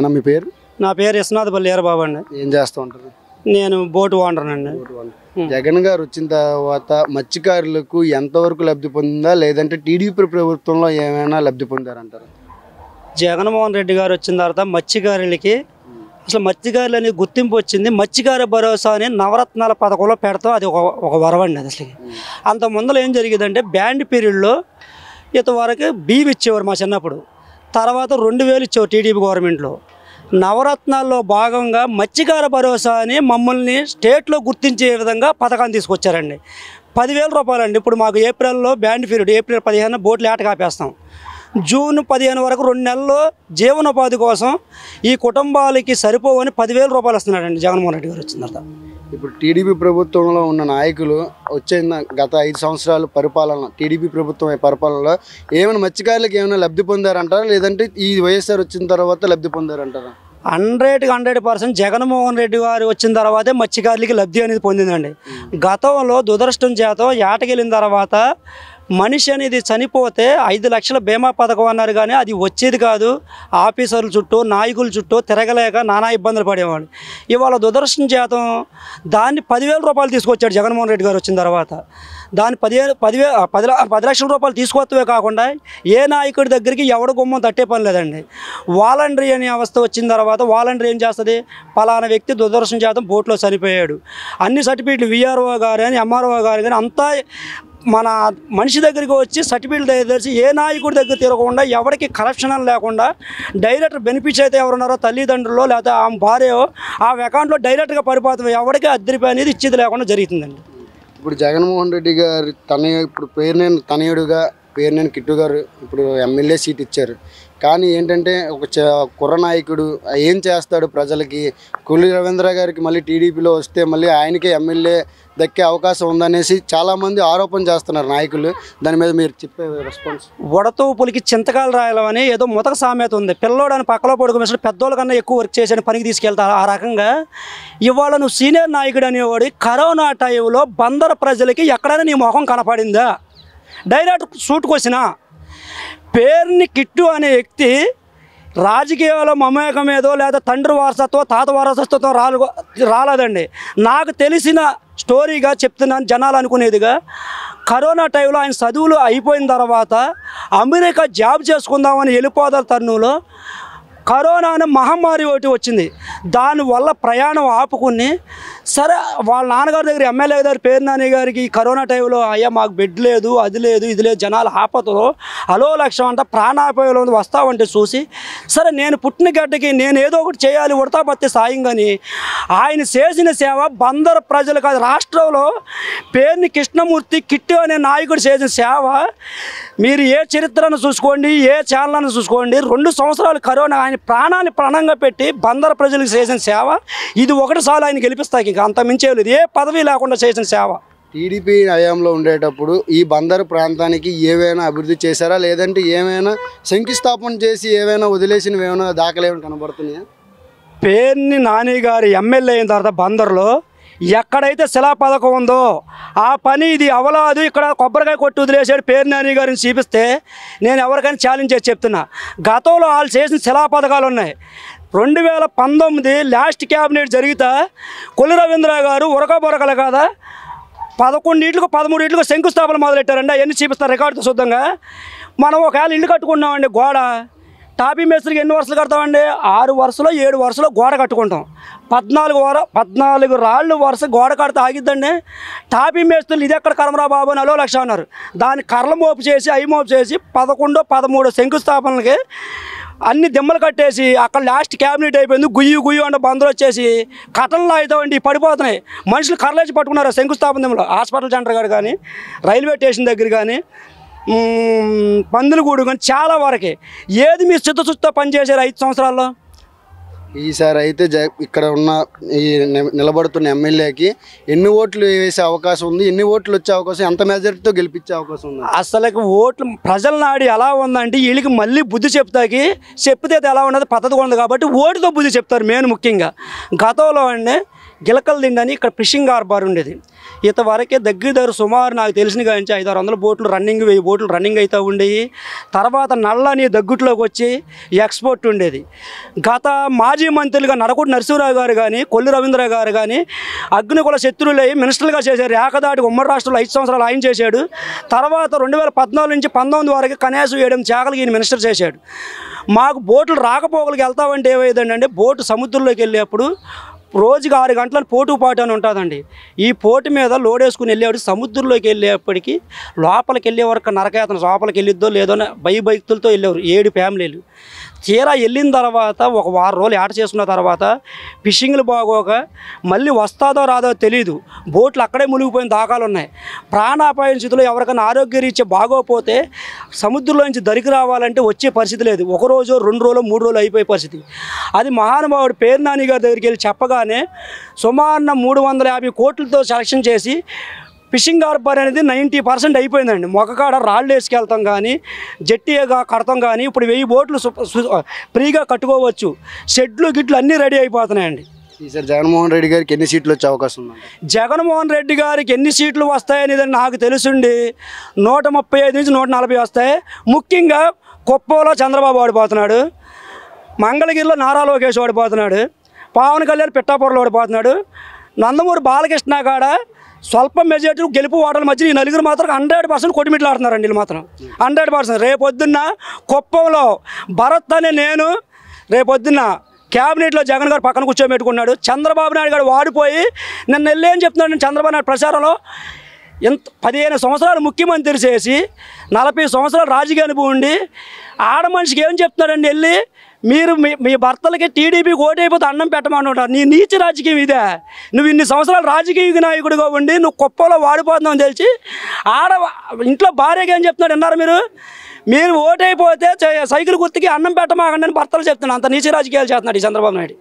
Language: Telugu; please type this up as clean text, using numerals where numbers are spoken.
మీ పేరు? నా పేరు విశ్వనాథపల్లి బాబు అండి. ఏం చేస్తూ ఉంటారు? నేను బోటు ఓనర్ అండి. జగన్ గారు వచ్చిన తర్వాత మత్స్యకారులకు ఎంతవరకు లబ్ధి పొందిందా, లేదంటే టీడీపీ ప్రభుత్వంలో ఏమైనా లబ్ధి పొందారంటారు? జగన్మోహన్ రెడ్డి గారు వచ్చిన తర్వాత మత్స్యకారులకి అసలు మత్స్యకారులు అనేది గుర్తింపు వచ్చింది. మత్స్యకార భరోసా అని నవరత్నాల పథకంలో పెడతాం. అది ఒక వరవండి. అది అసలు అంత ముందర ఏం జరిగిందంటే బ్యాండ్ పీరియడ్లో ఇంతవరకు బియ్యం ఇచ్చేవారు మా చిన్నప్పుడు. తర్వాత 2000 ఇచ్చేవారు టీడీపీ గవర్నమెంట్లో. నవరత్నాల్లో భాగంగా మత్స్యకార భరోసా అని మమ్మల్ని స్టేట్లో గుర్తించే విధంగా పథకాన్ని తీసుకొచ్చారండి. 10,000 రూపాయలండి. ఇప్పుడు మాకు ఏప్రిల్లో బ్యాండ్ పీరియడ్, ఏప్రిల్ 15 బోట్లు ఏట కాపేస్తాం. జూన్ 15 వరకు 2 నెలల్లో జీవనోపాధి కోసం ఈ కుటుంబాలకి సరిపోవని 10,000 రూపాయలు వస్తున్నాడండి జగన్మోహన్ రెడ్డి గారు వచ్చిన తర్వాత. ఇప్పుడు టీడీపీ ప్రభుత్వంలో ఉన్న నాయకులు వచ్చిన గత 5 సంవత్సరాల పరిపాలన, టీడీపీ ప్రభుత్వం పరిపాలనలో ఏమైనా మత్స్యకారులకు ఏమైనా లబ్ధి పొందారంటారా, లేదంటే ఈ వైఎస్ఆర్ వచ్చిన తర్వాత లబ్ధి పొందారంటారా? 100% జగన్మోహన్ రెడ్డి గారు వచ్చిన తర్వాతే మత్స్యకారులకి లబ్ధి అనేది పొందిందండి. గతంలో దురదృష్టం చేత ఏటకెళ్ళిన తర్వాత మనిషి అనేది చనిపోతే 5 లక్షల బీమా పథకం అన్నారు, కానీ అది వచ్చేది కాదు. ఆఫీసర్ల చుట్టూ నాయకుల చుట్టూ తిరగలేక నానా ఇబ్బందులు పడేవాడు. ఇవాళ దురదృష్టం చేత దాన్ని 10,000 రూపాయలు తీసుకొచ్చాడు జగన్మోహన్ రెడ్డి గారు వచ్చిన తర్వాత. దాన్ని 10 లక్షల రూపాయలు తీసుకొస్తవే కాకుండా ఏ నాయకుడి దగ్గరికి ఎవడ గుమ్మం తట్టే పని లేదండి. వాలంటరీ అనే అవస్థ వచ్చిన తర్వాత వాలంటరీ ఏం చేస్తుంది, పలానా వ్యక్తి దురదృష్టం చేత బోట్లో చనిపోయాడు, అన్ని సర్టిఫికెట్లు విఆర్ఓ గారు కానీ ఎంఆర్ఓ గారు కానీ అంతా మన మనిషి దగ్గరికి వచ్చి సర్టిఫికెట్లు దయచేసి ఏ నాయకుడి దగ్గర తిరగకుండా ఎవరికి కరప్షన్ లేకుండా డైరెక్ట్ బెనిఫిట్స్ అయితే ఎవరున్నారో తల్లిదండ్రులు లేకపోతే ఆ భార్యో ఆ అకౌంట్లో డైరెక్ట్గా పడిపోతుంది. ఎవరికి అద్దరిపై అనేది ఇచ్చేది లేకుండా జరుగుతుందండి. ఇప్పుడు జగన్మోహన్ రెడ్డి గారు ఇప్పుడు పేరునేని తనయుడుగా పేరునేని కిట్టు గారు ఇప్పుడు ఎమ్మెల్యే సీట్ ఇచ్చారు. కానీ ఏంటంటే ఒక కుర్ర నాయకుడు ఏం చేస్తాడు ప్రజలకి? కొల్లి రవీంద్ర గారికి మళ్ళీ టీడీపీలో వస్తే మళ్ళీ ఆయనకే ఎమ్మెల్యే దక్కే అవకాశం ఉందనేసి చాలామంది ఆరోపణ చేస్తున్నారు నాయకులు. దాని మీద మీరు చెప్పే రెస్పాన్స్? వడతూపులకి చింతకాలు రాయాలని ఏదో ముతక సామెత ఉంది. పిల్లోడని పక్కలో పడుకుని పెద్దోళ్ళ కన్నా ఎక్కువ వర్క్ చేసి పనికి తీసుకెళ్తారు. ఆ రకంగా ఇవాళ నువ్వు సీనియర్ నాయకుడు అనేవాడు కరోనా టైంలో బందర ప్రజలకి ఎక్కడైనా నీ మొహం కనపడిందా? డైరెక్ట్ సూటుకొచ్చినా పేరుని కిట్టు అనే వ్యక్తి రాజకీయాల్లో మమేకం ఏదో లేదా తండ్రి వారసత్వం తాత వారసత్వం రాలేదండి. నాకు తెలిసిన స్టోరీగా చెప్తున్నాను, జనాలు అనుకునేదిగా. కరోనా టైంలో ఆయన చదువులు అయిపోయిన తర్వాత అమెరికా జాబ్ చేసుకుందామని వెళ్ళిపోదారు తరుణంలో కరోనా అనే మహమ్మారి ఒకటి వచ్చింది. దానివల్ల ప్రయాణం ఆపుకుని సరే వాళ్ళ నాన్నగారి దగ్గర ఎమ్మెల్యే గారు పేరునాని గారికి కరోనా టైంలో అయ్యా మాకు బెడ్ లేదు, అది లేదు, ఇది లేదు, జనాలు ఆపతలో అలో లక్ష్యం అంట ప్రాణాపాయంలో వస్తామంటే చూసి సరే నేను పుట్టిన గడ్డకి నేను ఏదో ఒకటి చేయాలి ఉడతాపత్తి సాయం. కానీ ఆయన చేసిన సేవ బందర ప్రజలు కాదు రాష్ట్రంలో పేరుని కృష్ణమూర్తి కిట్టు అనే నాయకుడు చేసిన సేవ మీరు ఏ చరిత్రను చూసుకోండి, ఏ ఛానల్ను చూసుకోండి, 2 సంవత్సరాలు కరోనా ఆయన ప్రాణాన్ని ప్రాణంగా పెట్టి బందర ప్రజలకు చేసిన సేవ ఇది ఒకటిసారి ఆయన గెలిపిస్తాయి. ఇంకా అంత మించేయలేదు, ఏ పదవి లేకుండా చేసిన సేవ. టీడీపీ హయాంలో ఉండేటప్పుడు ఈ బందరు ప్రాంతానికి ఏవైనా అభివృద్ధి చేశారా, లేదంటే ఏమైనా శంకుస్థాపన చేసి ఏవైనా వదిలేసినవి ఏమైనా దాఖలు ఏమైనా కనబడుతున్నాయా? పేరుని నాని గారు ఎమ్మెల్యే అయిన తర్వాత బందర్లో ఎక్కడైతే శిలా పథకం ఉందో ఆ పని ఇది అవలాదు. ఇక్కడ కొబ్బరికాయ కొట్టి వదిలేసాడు పేరు నాని గారిని చూపిస్తే నేను ఎవరికైనా ఛాలెంజ్ చేసి చెప్తున్నా. గతంలో వాళ్ళు చేసిన శిలా పథకాలు ఉన్నాయి. 2019 లాస్ట్ క్యాబినెట్ జరిగితే కొల్లి రవీంద్ర గారు ఉరకబొరకలు కాదా 11 13 శంకుస్థాపన మొదలెట్టారండి. అవన్నీ చూపిస్తారు రికార్డుతో శుద్ధంగా. మనం ఒకవేళ ఇల్లు కట్టుకున్నామండి, గోడ టాపీ మేస్త్రికి ఎన్ని వరుసలు కడతామండి? 6 వరుసలో 7 వరుసలో గోడ కట్టుకుంటాం. 14 రాళ్ళు వరుస గోడ కడితే ఆగిద్దండి. టాపీ మేస్త్రులు ఇది ఎక్కడ కర్మరా బాబు అని అలో లక్ష అన్నారు. దాన్ని కర్రల మోపు చేసి అయి మోపు చేసి 11 13 శంకుస్థాపనలకి అన్ని దిమ్మలు కట్టేసి అక్కడ లాస్ట్ క్యాబినెట్ అయిపోయింది. గుయ్యి అంటే బందరు వచ్చేసి కట్టలు లాగుతామండి పడిపోతున్నాయి. మనుషులు కర్రలేసి పట్టుకున్నారు శంకుస్థాపన దిమ్మలో. హాస్పిటల్ సెంటర్ కాడ కానీ రైల్వే స్టేషన్ దగ్గర కానీ పందులగూడు కానీ చాలా వరకే. ఏది మీరు చిత్తశుద్ధితో పనిచేశారు 5 సంవత్సరాల్లో? ఈసారి అయితే ఇక్కడ ఉన్న ఈ నిలబడుతున్న ఎమ్మెల్యేకి ఎన్ని ఓట్లు వేసే అవకాశం ఉంది, ఎన్ని ఓట్లు వచ్చే అవకాశం, ఎంత మెజారిటీతో గెలిపించే అవకాశం ఉంది? అసలు ఓట్లు ప్రజల నాడి ఎలా ఉందంటే వీళ్ళకి మళ్ళీ బుద్ధి చెప్తే ఎలా ఉన్నది పద్ధతిగా ఉంది కాబట్టి ఓటుతో బుద్ధి చెప్తారు. మెయిన్ ముఖ్యంగా గతంలో అండి గిలకల దిండి అని ఇక్కడ ఫిషింగ్ హార్బర్ ఉండేది. ఇంతవరకే దగ్గర సుమారు నాకు తెలిసిన కాంచి 500-600 బోట్లు రన్నింగ్, 1000 బోట్లు రన్నింగ్ అయితే ఉండేవి. తర్వాత నల్లని దగ్గుట్లోకి వచ్చి ఎక్స్పోర్ట్ ఉండేది. గత మాజీ మంత్రులుగా నరకుడు నరసింహరావు గారు కానీ, కొల్లి రవీంద్ర గారు కానీ అగ్నికుల శత్రువులై మినిస్టర్లుగా చేశారు. ఏకదాటి ఉమ్మడి రాష్ట్రంలో 5 సంవత్సరాలు ఆయన చేశాడు. తర్వాత 2014 నుంచి 19 వరకు కనీసం 7 శాఖలకు ఈయన మినిస్టర్ చేశాడు. మాకు బోట్లు రాకపోకలకు వెళ్తామంటే ఏమైందంటే బోటు సముద్రంలోకి వెళ్ళేప్పుడు రోజుకి 6 గంటల పోటు అని ఉంటుందండి. ఈ పోటు మీద లోడ్ వేసుకుని వెళ్ళేవాడు సముద్రంలోకి వెళ్ళేప్పటికీ లోపలికి వెళ్ళే వరకు నరకయాతన, లోపలికి వెళ్ళిద్దో లేదో బైకులతో వెళ్ళేవారు 7 ఫ్యామిలీలు. తీరా వెళ్ళిన తర్వాత ఒక వారం రోజులు ఏట చేసుకున్న తర్వాత ఫిషింగ్లు బాగోక మళ్ళీ వస్తాదో రాదో తెలియదు, బోట్లు అక్కడే మునిగిపోయిన దాఖలు ఉన్నాయి. ప్రాణాపాయ స్థితిలో ఎవరికైనా ఆరోగ్యరీత్యా బాగోపోతే సముద్రంలో నుంచి దరికి రావాలంటే వచ్చే పరిస్థితి లేదు. 1 రోజు 2 రోజులు 3 రోజులు అయిపోయే పరిస్థితి. అది మహానుభావుడు పేర్నాని గారి దగ్గరికి వెళ్ళి చెప్పగానే సుమారున 350 కోట్లతో సెలక్షన్ చేసి ఫిషింగ్ హార్బర్ అనేది 90% అయిపోయిందండి. మొక్కకాడ రాళ్ళు వేసుకెళ్తాం కానీ, జట్టిగా కడతాం కానీ, ఇప్పుడు 1000 బోట్లు ఫ్రీగా కట్టుకోవచ్చు. షెడ్లు గిట్లు అన్నీ రెడీ అయిపోతున్నాయండి. ఈసారి జగన్మోహన్ రెడ్డి గారికి ఎన్ని సీట్లు వచ్చే అవకాశం ఉంది? జగన్మోహన్ రెడ్డి గారికి ఎన్ని సీట్లు వస్తాయనేది నాకు తెలుసుండి 135 నుంచి 140 వస్తాయి. ముఖ్యంగా కుప్పంలో చంద్రబాబు ఓడిపోతున్నాడు, మంగళగిరిలో నారా లోకేష్ ఓడిపోతున్నాడు, పవన్ కళ్యాణ్ పిఠాపురంలో ఓడిపోతున్నాడు, నందమూరి బాలకృష్ణ కాడ స్వల్ప మెజార్టీ గెలుపు ఓటర్ల మధ్య ఈ నలుగురు మాత్రం 100% కొట్టుమిట్లు ఆడుతున్నారండి. వీళ్ళు మాత్రం 100%. రేపొద్దున్న కుప్పంలో భరత్ అనే నేను రేపొద్దున్న క్యాబినెట్లో జగన్ గారు పక్కన కూర్చోబెట్టుకున్నాడు. చంద్రబాబు నాయుడు గారు వాడిపోయి నన్ను వెళ్ళి ఏం చెప్తున్నాడు చంద్రబాబు నాయుడు ప్రచారంలో, ఎంత 15 సంవత్సరాలు ముఖ్యమంత్రి చేసి 40 సంవత్సరాలు రాజకీయ అనుభవం ఉండి ఆడ మనిషికి ఏం చెప్తున్నాడండి వెళ్ళి, మీరు మీ భర్తలకి టీడీపీకి ఓటైపోతే అన్నం పెట్టమంటారు. నీ నీచ రాజకీయం ఇదే. నువ్వు ఇన్ని సంవత్సరాలు రాజకీయ నాయకుడిగా ఉండి నువ్వు కుప్పలో వాడిపోతున్నావు తెలిసి ఆడ ఇంట్లో భార్యగా ఏం చెప్తున్నాడు అన్నారు మీరు ఓటైపోతే సైకిల్ గుర్తుకి అన్నం పెట్టమాకండి అని భర్తలు చెప్తున్నాడు. అంత నీచ రాజకీయాలు చేస్తున్నాడు ఈ చంద్రబాబు నాయుడు.